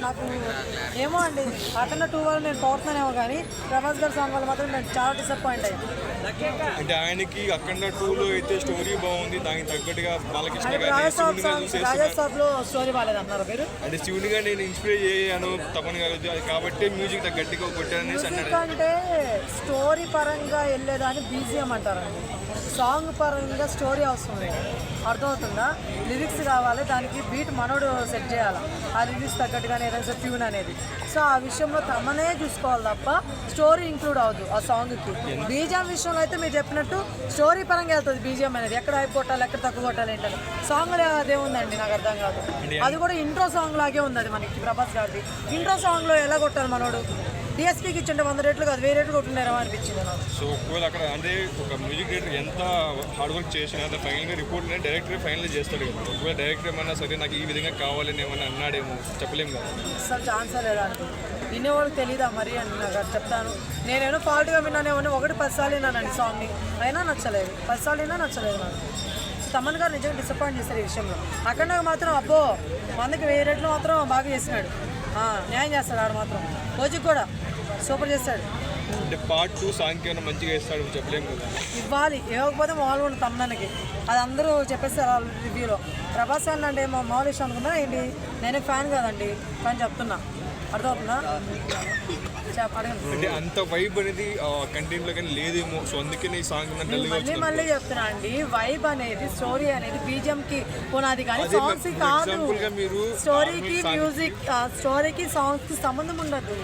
నాకు ఏమో అండి అఖండ 2 వల్ల నేను పోతున్నానేమో కానీ ప్రభాస్ గారి సాంగ్ వల్ల మాత్రం నేను చాలా డిసప్పాయింట్ అయ్యింది. అంటే ఆయనకి అఖండ 2లో అయితే స్టోరీ బాగుంది, దానికి తగ్గట్టుగా బాలకృష్ణ అంటే రాజసాబ్లో స్టోరీ బాగాలేదు అంటున్నారు మీరు. అంటే శివునిగా నేను ఇన్స్పైర్ చేయను తపన్ గారు, అది కాబట్టి మ్యూజిక్ గట్టిగా కొట్టారనేసి అన్నాడు. అంటే స్టోరీ పరంగా వెళ్ళేదాన్ని బీజిఎం అంటారండి, సాంగ్ పరంగా స్టోరీ అవసరం లేదు. అర్థమవుతుందా? లిరిక్స్ కావాలి, దానికి బీట్ మనోడు సెట్ చేయాలి, ఆ లిరిక్స్ తగ్గట్టుగానే ఏదైనా ట్యూన్ అనేది. సో ఆ విషయంలో తమనే చూసుకోవాలి తప్ప స్టోరీ ఇంక్లూడ్ అవ్వదు ఆ సాంగ్కి. బీజిఎం విషయంలో అయితే మీరు చెప్పినట్టు స్టోరీ పరంగా వెళ్తుంది బీజిఎం అనేది, ఎక్కడ హైప్ కొట్టాలి ఎక్కడ తక్కువ కొట్టాలి ఏంటని. సాంగ్లో అదే ఉందండి, నాకు అర్థం కాదు. అది కూడా ఇంట్రో సాంగ్ లాగే ఉంది అది మనకి ప్రభాస్ గారిది. ఇంట్రో సాంగ్లో ఎలా కొట్టాలి మనోడు? డిఎస్పీకి ఇచ్చింటే 100 రేట్లు కాదు 1000 రేట్లు కొట్టున్నారో అనిపించింది నాకు. సో ఒకవేళ అక్కడ అంటే ఒక మ్యూజిక్ డైరెక్టర్ ఎంత హార్డ్ వర్క్ చేసినా ఫైనల్గా రిపోర్ట్ డైరెక్టర్ ఫైనల్ చేస్తాడు కదా. ఒకవేళ డైరెక్టర్ ఏమన్నా సరే నాకు ఈ విధంగా కావాలని ఏమన్నా అన్నాడేమో చెప్పలేము కదా. అసలు ఛాన్స్ లేదండి, వినేవాళ్ళకి తెలీదా మరి అని నాకు చెప్తాను. నేనేమో ఫాల్ట్గా విన్నానేమో, 1-10 సార్లు విన్నానండి సాంగ్ని, అయినా నచ్చలేదు. 10 సార్లు అయినా నచ్చలేదు నాకు. తమన్ గారు నిజంగా డిసప్పాయింట్ చేశారు ఈ విషయంలో. అక్కడ మాత్రం అబ్బో 100కి 1000 రేట్లు మాత్రం బాగా చేసినాడు, న్యాయం చేస్తాడు. ఆడు మాత్రం రోజుకి కూడా సూపర్ చేస్తాడు. అంటే పార్ట్ 2 సాంగ్కి ఏమైనా మంచిగా ఇస్తాడు చెప్పలేము కదా. ఇవ్వాలి, ఇవ్వకపోతే మామూలుగా ఉంటుంది తమ్మడానికి. అది అందరూ చెప్పేస్తారు రివ్యూలో. ప్రభాస్ అన్న అంటే మామూలు ఇష్టం అనుకున్నా ఏంటి, నేనే ఫ్యాన్ కాదండి కానీ చెప్తున్నా. అర్థమవుతుందా? అంటే అంత వైబ్ అనేది కంటెంట్ లో కానీ లేదేమో, సో అందుకే ఈ సాంగ్ మళ్ళీ చెప్తున్నా అండి, వైబ్ అనేది స్టోరీ అనేది బీజిఎం కి పునాది కానీ సాంగ్స్ కాదు. స్టోరీకి మ్యూజిక్, స్టోరీకి సాంగ్స్ కి సంబంధం ఉండదు.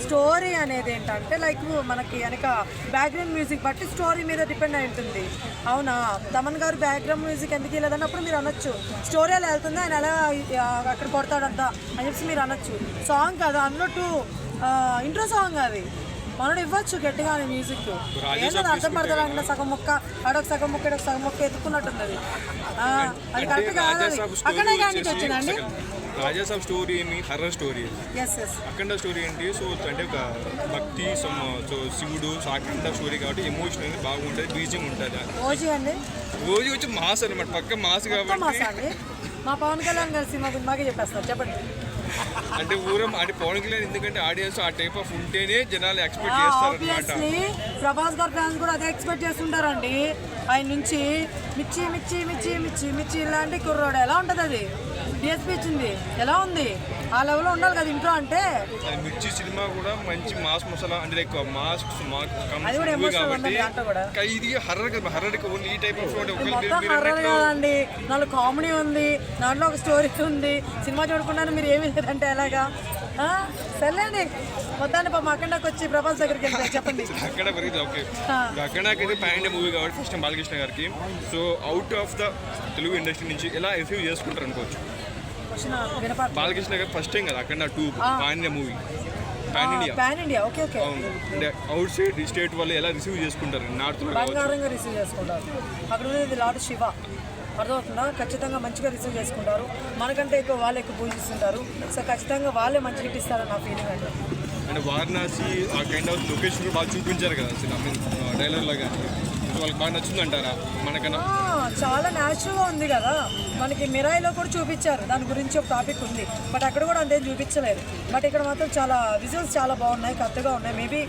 స్టోరీ అనేది ఏంటంటే లైక్ మనకి వెనక బ్యాక్గ్రౌండ్ మ్యూజిక్ బట్టి స్టోరీ మీద డిపెండ్ అయి ఉంటుంది. అవునా, తమన్ గారు బ్యాక్గ్రౌండ్ మ్యూజిక్ ఎందుకు వెళ్ళదన్నప్పుడు మీరు అనొచ్చు స్టోరీ అలా వెళ్తుంది, ఆయన ఎలా అక్కడ కొడతాడంతా అని చెప్పి మీరు అనొచ్చు. సాంగ్ కాదు అన్నట్టు ఇంట్రో సాంగ్ అది మనోడు ఇవ్వచ్చు గట్టిగా మ్యూజిక్. ఏదో అర్థం పడతాడు, సగం ముక్క ఆడొక సగం ముక్క ఇడొక సగం ముక్క ఎత్తుకున్నట్టుంది అది. అది కరెక్ట్ కాదు. అక్కడే కానీ వచ్చిందండి రాజాసాబ్ స్టోరీ ఏమి హర్రర్ స్టోరీ, అఖండ స్టోరీ ఏంటి సో అంటే ఒక భక్తి సో శివుడు అఖండ స్టోరీ కాబట్టి ఎమోషన్ అనేది బాగుంటుంది, బీజింగ్ ఉంటుంది. ఓజీ అండి, ఓజీ వచ్చి మాస్ అనమాట, పక్క మాస్ కాబట్టి. మా పవన్ కళ్యాణ్ గారి సినిమా బాగా చెప్పేస్తారు చెప్పండి. అంటే అంటే పవన్ కళ్యాణ్ ఎందుకంటే ఆడియన్స్ ఆ టైప్ ఆఫ్ ఉంటేనే జనాలు ఎక్స్పెక్ట్ చేస్తారు అన్నమాట. ప్రభాస్ గారి ఫ్యాన్స్ కూడా అదే ఎక్స్పెక్ట్ చేస్తుంటారండి ఆయన నుంచి. మిర్చి మిర్చి మిర్చి మిర్చి మిర్చి ఇలాంటి కుర్రోడు ఎలా ఉంటుంది, అది డిఎస్పీ ఇచ్చింది ఎలా ఉంది, ఆ లెవెల్లో ఉండాలి కదా ఇంట్రో అంటే. మిర్చి సినిమా కూడా మంచి మాస్ మసాలా అంటే లైక్ మాస్ అది కూడా ఎమోషనల్ ఉందండి దాంట్లో కూడా. ఇది హర్రర్ ఓన్లీ ఈ టైప్ ఆఫ్ మొత్తం హర్రర్ కాదండి, దాంట్లో కామెడీ ఉంది, దాంట్లో ఒక స్టోరీ ఉంది. సినిమా చూడకుండా మీరు ఏమీ లేదంటే ఎలాగా? సర్లేండి, మొత్తాన్ని మా అఖండకి వచ్చి ప్రభాస్ దగ్గరికి వెళ్తే చెప్పండి. అక్కడ ఓకే, అఖండకైతే ప్యాన్ మూవీ కాబట్టి ఫస్ట్ బాలకృష్ణ గారికి. So out of the Telugu industry నుంచి ఎలా రిసీవ్ చేసుకుంటారు అనుకోవచ్చు? బాలకృష్ణ గారు ఫస్ట్ టైం కదా అఖండ 2 pan movie, pan India. Okay okay, అంటే అవుట్ సైడ్ స్టేట్ వాళ్ళు ఎలా రిసీవ్ చేసుకుంటారు? నార్త్ బంగారంగా రిసీవ్ చేసుకుంటారు. అక్కడ ఉన్నది లార్డ్ శివ, అర్థమవుతుందా? ఖచ్చితంగా మంచిగా రిసీవ్ చేసుకుంటారు, మనకంటే ఎక్కువ వాళ్ళు ఎక్కువ పూజిస్తుంటారు. సో ఖచ్చితంగా వాళ్ళే మంచి హిట్ ఇస్తారని నా ఫీలింగ్ అండి. అంటే వారణాసి ఆ కైండ్ ఆఫ్ లొకేషన్ బాగా చూపించారు కదా ట్రైలర్లో, కానీ వాళ్ళకి బాగా నచ్చింది అంటారా? మనకన్నా చాలా న్యాచురల్గా ఉంది కదా, మనకి మిరాయిలో కూడా చూపించారు దాని గురించి ఒక టాపిక్ ఉంది, బట్ అక్కడ కూడా అంతేం చూపించలేదు. బట్ ఇక్కడ మాత్రం చాలా విజువల్స్ చాలా బాగున్నాయి, కొత్తగా ఉన్నాయి. మేబీ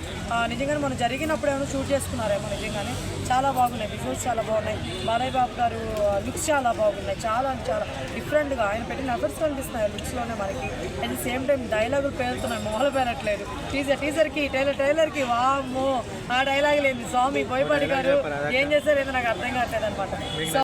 నిజంగానే మనం జరిగినప్పుడు ఏమైనా షూట్ చేసుకున్నారేమో, నిజంగానే చాలా బాగున్నాయి విజువల్స్, చాలా బాగున్నాయి. బాలయ్య బాబు గారు లుక్స్ చాలా బాగున్నాయి, చాలా చాలా డిఫరెంట్గా ఆయన పెట్టిన ఎఫర్ట్స్ కనిపిస్తున్నాయి లుక్స్లోనే మనకి. అట్ ది సేమ్ టైం డైలాగులు పేరుతున్నాయి, మొహలు పేరట్లేదు. టైలర్కి వామ్మో ఆ డైలాగ్ లేని స్వామి భయపడి గారు ఏం చేశారు ఏదో నాకు అర్థం కావట్లేదు అనమాట.